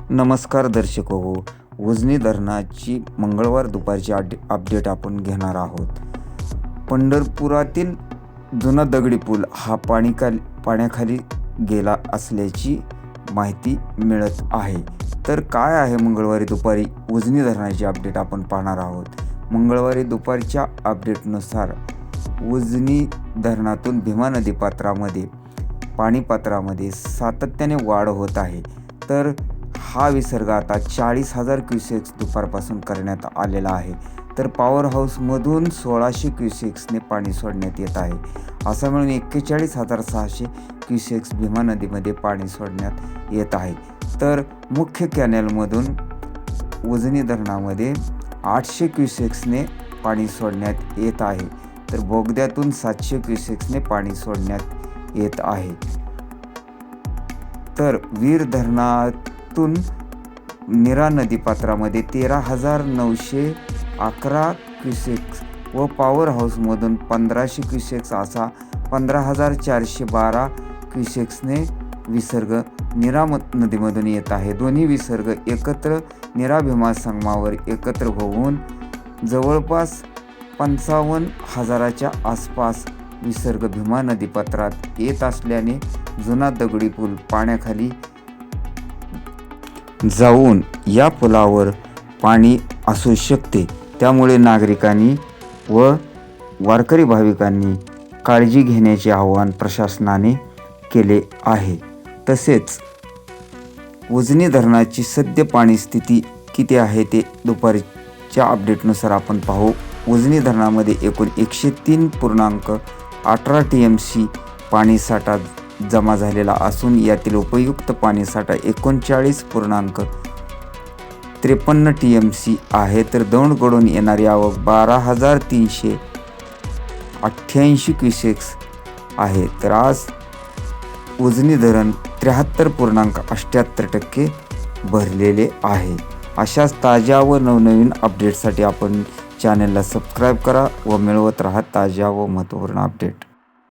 नमस्कार दर्शक हो. उजनी धरणाची मंगळवार दुपारची अपडेट आपण घेणार आहोत. पंढरपुरातील जुना दगडी पूल हा पाण्याखाली गेला असल्याची माहिती मिळत आहे. तर काय आहे मंगळवारी दुपारी उजनी धरणाची अपडेट आपण पाहणार आहोत. मंगळवारी दुपारच्या अपडेटनुसार उजनी धरणातून भीमा नदी पाणीपात्रामध्ये सातत्याने वाढ होत आहे. तर हा विसर्ग आता 40,000 क्युसेक्स दुपारपासून करण्यात आलेला आहे. तर पॉवर हाऊसमधून 1600 क्युसेक्सने पाणी सोडण्यात येत आहे. असं मिळून 41,600 क्युसेक्स भीमा नदीमध्ये पाणी सोडण्यात येत आहे. तर मुख्य कॅनेलमधून उजनी धरणामध्ये 800 क्युसेक्सने पाणी सोडण्यात येत आहे. तर बोगद्यातून 700 क्युसेक्सने पाणी सोडण्यात येत आहे. तर वीर धरणातून नीरा नदीपात्रामध्ये 13,911 क्युसेक्स व पॉवर हाऊसमधून 1,500 क्युसेक्स असा 15,412 क्युसेक्सने विसर्ग नीरा नदीमधून येत आहे. दोन्ही विसर्ग एकत्र नीरा भीमा संगमावर एकत्र होऊन जवळपास 55,000च्या आसपास विसर्ग भीमा नदीपात्रात येत असल्याने जुना दगडी पूल पाण्याखाली जाऊन या पुलावर पाणी असू शकते. त्यामुळे नागरिकांनी व वारकरी भाविकांनी काळजी घेण्याचे आवाहन प्रशासनाने केले आहे. तसेच उजनी धरणाची सद्य पाणी स्थिती किती आहे ते दुपारच्या अपडेटनुसार आपण पाहू. उजनी धरणामध्ये एकूण 103.18 TMC पाणीसाठा जमा झालेला असून यातील उपयुक्त पाणीसाठा 39.53 TMC आहे. तर दौंडकडून येणारी आवक 12,388 क्युसेक्स आहे. तर आज उजनी धरण 73.78% भरलेले आहे. अशाच ताज्या व नवनवीन अपडेटसाठी आपण चॅनलला सबस्क्राईब करा व मिळवत राहा ताज्या व महत्त्वपूर्ण अपडेट.